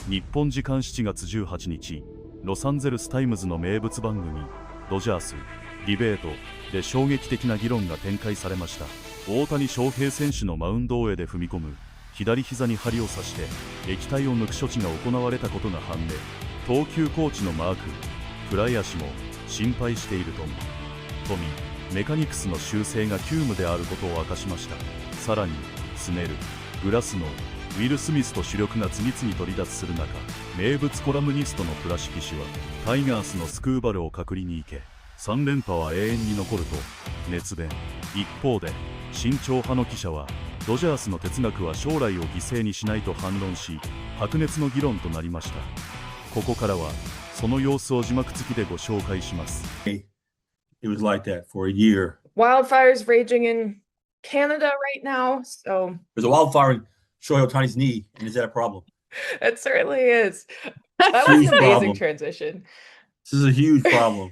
日本時間7月18日、ロサンゼルスタイムズの名物番組、ドジャース、ディベートで衝撃的な議論が展開されました。大谷翔平選手のマウンドへで踏み込む左膝に針を刺して液体を抜く処置が行われたことが判明。投球コーチのマーク、プライア氏も心配しているとメカニクスの修正が急務であることを明かしました。さらにスネル、グラスノー、ウィル・スミスと主力が次々と離脱する中、名物コラムニストのプラシュキ氏はタイガースのスクーバルを獲りに行け、3連覇は永遠に残ると熱弁。一方で慎重派の記者はドジャースの哲学は将来を犠牲にしないと反論し、白熱の議論となりました。ここからはその様子を字幕付きでご紹介します。It was like that for a year. Wildfires raging in Canada right now, so There's a wildfire in Shohei Ohtani's knee, and is that a problem? it certainly is. That was an amazing transition. This is a huge problem.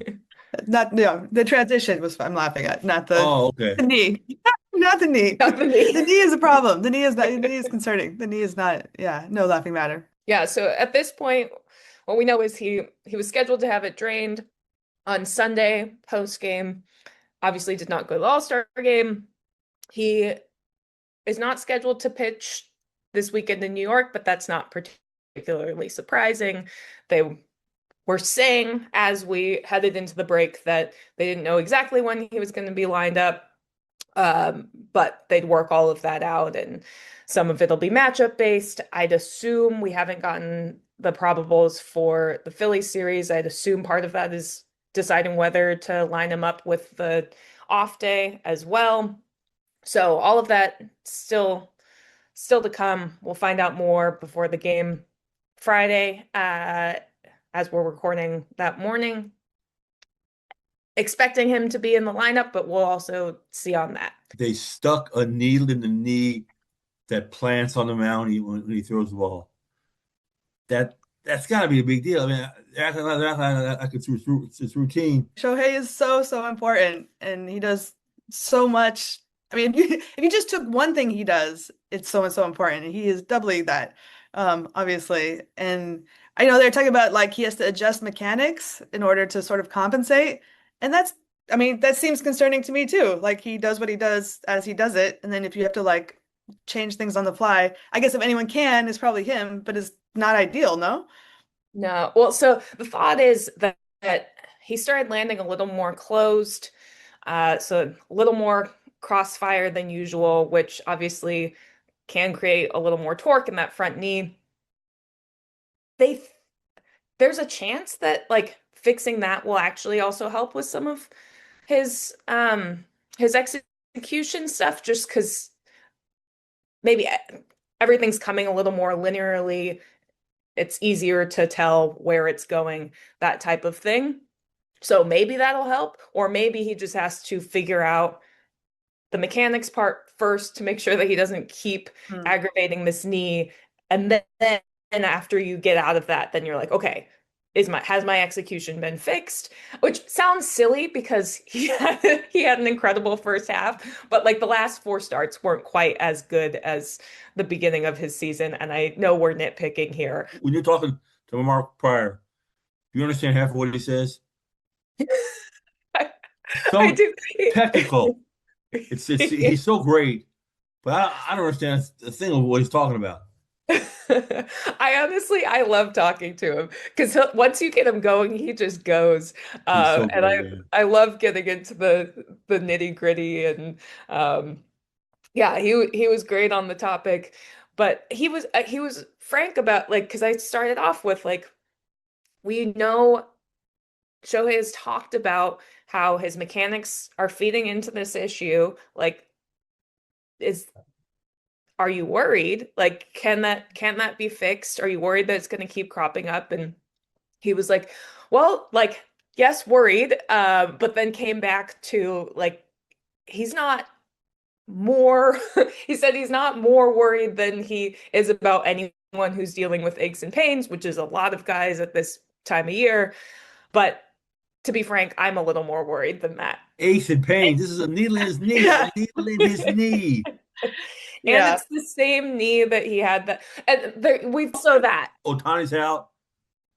The transition was I'm laughing at, not the okay. the knee. Not the knee. Not the knee. The knee is a problem. The knee is concerning. The knee is not, no laughing matter. Yeah, so at this point, what we know is he was scheduled to have it drained on Sunday post-game. Obviously did not go to the All-Star game. He is not scheduled to pitch this weekend in New York, but that's not particularly surprising. They were saying as we headed into the break that they didn't know exactly when he was going to be lined up, but they'd work all of that out, and some of it'll be matchup based. I'd assume we haven't gotten the probables for the Phillies series. I'd assume part of that is deciding whether to line him up with the off day as well. So all of that still to come. We'll find out more before the game Friday, as we're recording that morning. Expecting him to be in the lineup, but we'll also see on that. They stuck a needle in the knee that plants on the mound when he throws the ball. That's got to be a big deal. I mean, it's routine. Shohei is so important, and he does so much. I mean, if you just took one thing he does, it's so important. He is doubly that, obviously. And I know they're talking about like he has to adjust mechanics in order to sort of compensate. And that seems concerning to me too. Like he does what he does as he does it. And then if you have to like change things on the fly, I guess if anyone can, it's probably him, but it's not ideal, no? No. Well, so the thought is that he started landing a little more closed, so a little more crossfire than usual, which obviously can create a little more torque in that front knee. There's a chance that like fixing that will actually also help with some of his execution stuff, just because maybe everything's coming a little more linearly. It's easier to tell where it's going, that type of thing. So maybe that'll help, or maybe he just has to figure out the mechanics part first to make sure that he doesn't keep aggravating this knee. And then after you get out of that, then you're like, okay, has my execution been fixed? Which sounds silly because he had an incredible first half, but like the last 4 starts weren't quite as good as the beginning of his season. And I know we're nitpicking here. When you're talking to Mark Pryor, do you understand half of what he says? I do. Technical. He's so great, but I don't understand a thing of what he's talking about. I love talking to him because once you get him going, he just goes. So and I love getting into the nitty gritty, and he was great on the topic, but he was frank about like, because I started off with like, we know Shohei has talked about how his mechanics are feeding into this issue. Like, are you worried? Like, can that be fixed? Are you worried that it's going to keep cropping up? And he was like, well, like, yes, worried. But then came back to like, he's not more, he said he's not more worried than he is about anyone who's dealing with aches and pains, which is a lot of guys at this time of year. But to be frank, I'm a little more worried than that. Aches and pains. This is a needle in his knee. A needle in his knee. And it's the same knee that he had that, and we've also that. Ohtani's out,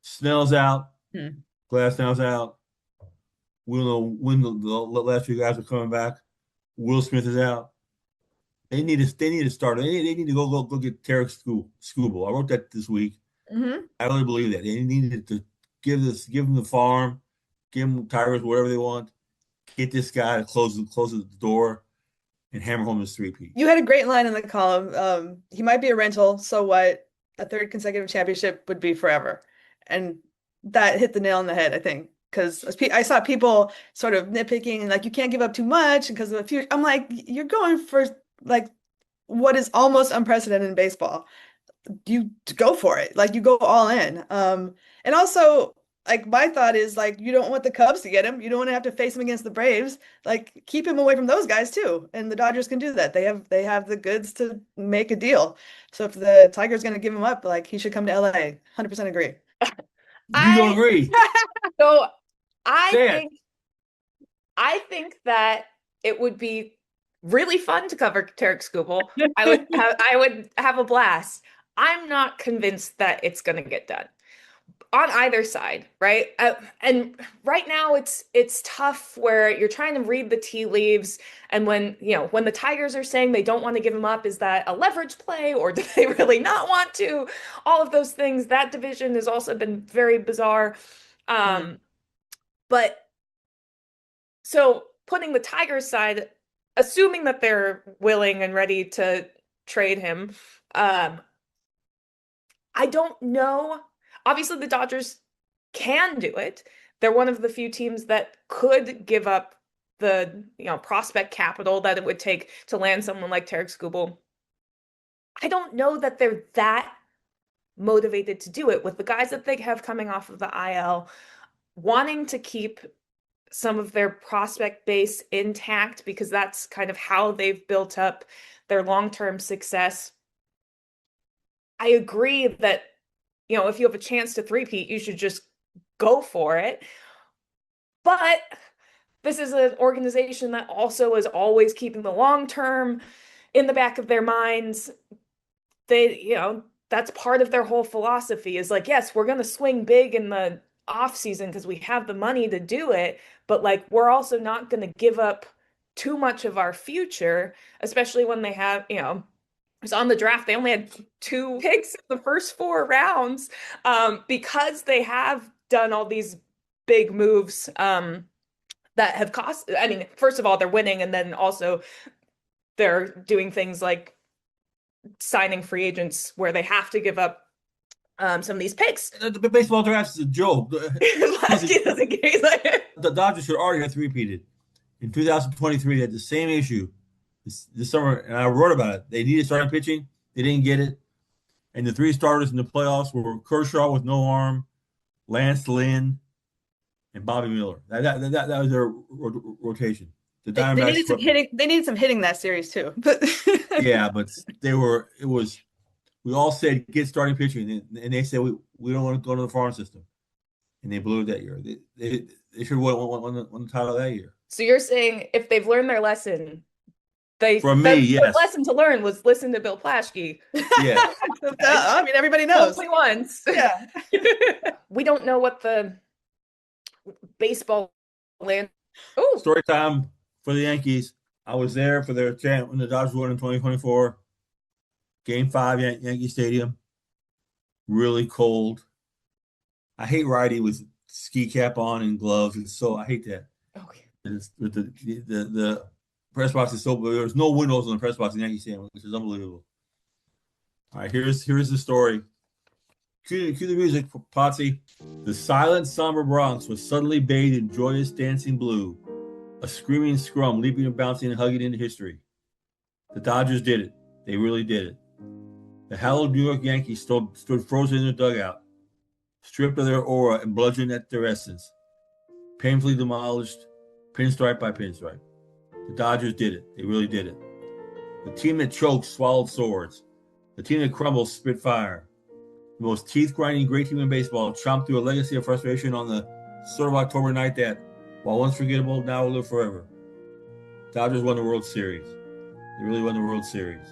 Snell's out, Glasnow's out. We don't know when the last few guys are coming back. Will Smith is out. They need to start. They need to go get Tarek Skubal. I wrote that this week. I really believe that they needed to give them the farm, give them Tigers whatever they want. Get this guy to close the door and hammer home his three-peat. You had a great line in the column. He might be a rental, so what? A third consecutive championship would be forever. And that hit the nail on the head, I think. Because I saw people sort of nitpicking and like, you can't give up too much because of the future. I'm like, you're going for like what is almost unprecedented in baseball. You go for it. Like you go all in. And also, like my thought is like, you don't want the Cubs to get him. You don't want to have to face him against the Braves. Like keep him away from those guys too. And the Dodgers can do that. They have the goods to make a deal. So if the Tigers going to give him up, like he should come to LA. 100% agree. You don't agree. So I think that it would be really fun to cover Tarek Skubal. I would have a blast. I'm not convinced that it's going to get done on either side, right? And right now it's tough where you're trying to read the tea leaves, and when the Tigers are saying they don't want to give him up, is that a leverage play or do they really not want to? All of those things. That division has also been very bizarre. But so putting the Tigers side, assuming that they're willing and ready to trade him, I don't know. Obviously, the Dodgers can do it. They're one of the few teams that could give up the prospect capital that it would take to land someone like Tarek Skubal. I don't know that they're that motivated to do it with the guys that they have coming off of the IL, wanting to keep some of their prospect base intact because that's kind of how they've built up their long-term success. I agree that if you have a chance to three-peat, you should just go for it. But this is an organization that also is always keeping the long term in the back of their minds. They, that's part of their whole philosophy is like, yes, we're going to swing big in the off season because we have the money to do it. But like, we're also not going to give up too much of our future, especially when they have, was on the draft, they only had 2 picks in the first 4 rounds because they have done all these big moves that have cost. I mean, first of all, they're winning, and then also they're doing things like signing free agents where they have to give up some of these picks. The baseball draft is a joke. The Dodgers should already have three-peated. In 2023, they had the same issue. This summer, and I wrote about it. They needed starting pitching. They didn't get it. And the 3 starters in the playoffs were Kershaw with no arm, Lance Lynn, and Bobby Miller. That was their rotation. The Diamondbacks. They needed some hitting. They needed some hitting that series too. But yeah, but we all said get starting pitching, and they said we don't want to go to the farm system, and they blew it that year. They should have won the title that year. So you're saying if they've learned their lesson. Yes. The lesson to learn was listen to Bill Plaschke. Yeah. I mean, everybody knows. Only once. Yeah. We don't know what the baseball land. Oh. Story time for the Yankees. I was there for their chant when the Dodgers won in 2024. Game 5, Yankee Stadium. Really cold. I hate riding with ski cap on and gloves. I hate that. Okay. The press box is so big. There's no windows on the press box in Yankee Stadium, which is unbelievable. All right, here's the story. Cue the music, Potsy. The silent, somber Bronx was suddenly bathed in joyous, dancing blue. A screaming scrum, leaping and bouncing and hugging into history. The Dodgers did it. They really did it. The hallowed New York Yankees stood frozen in their dugout, stripped of their aura and bludgeoned at their essence, painfully demolished, pinstripe by pinstripe. The Dodgers did it. They really did it. The team that choked swallowed swords. The team that crumbled spit fire. The most teeth-grinding great team in baseball chomped through a legacy of frustration on the sort of October night that, while once forgettable, now will live forever. Dodgers won the World Series. They really won the World Series.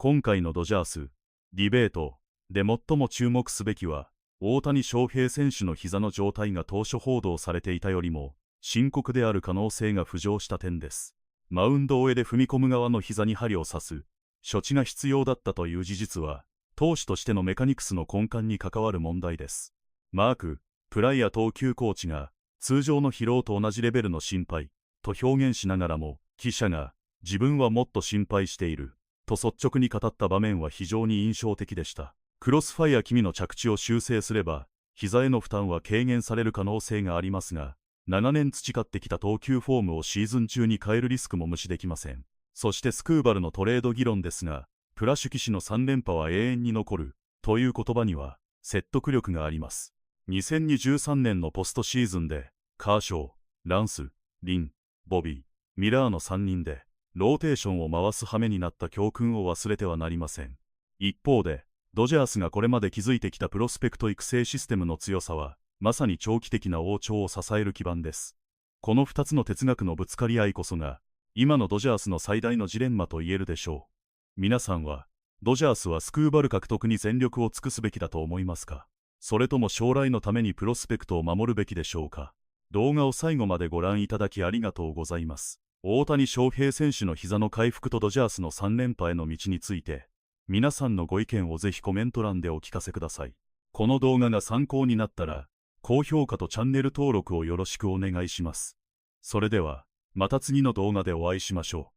今回のドジャース、ディベートで最も注目すべきは、大谷翔平選手の膝の状態が当初報道されていたよりも深刻である可能性が浮上した点です。マウンド上で踏み込む側の膝に針を刺す処置が必要だったという事実は、投手としてのメカニクスの根幹に関わる問題です。マーク、プライア投球コーチが通常の疲労と同じレベルの心配と表現しながらも、記者が自分はもっと心配していると率直に語った場面は非常に印象的でした。クロスファイア気味の着地を修正すれば、膝への負担は軽減される可能性がありますが、長年培ってきた投球フォームをシーズン中に変えるリスクも無視できません。そしてスクーバルのトレード議論ですが、プラシュキ氏の3連覇は永遠に残るという言葉には説得力があります。2023年のポストシーズンで、カーショー、ランス、リン、ボビー、ミラーの3人でローテーションを回す羽目になった教訓を忘れてはなりません。一方で、ドジャースがこれまで築いてきたプロスペクト育成システムの強さは、まさに長期的な王朝を支える基盤です。この2つの哲学のぶつかり合いこそが、今のドジャースの最大のジレンマと言えるでしょう。皆さんは、ドジャースはスクーバル獲得に全力を尽くすべきだと思いますか？それとも将来のためにプロスペクトを守るべきでしょうか？動画を最後までご覧いただきありがとうございます。大谷翔平選手の膝の回復とドジャースの3連覇への道について、皆さんのご意見をぜひコメント欄でお聞かせください。この動画が参考になったら、高評価とチャンネル登録をよろしくお願いします。それでは、また次の動画でお会いしましょう。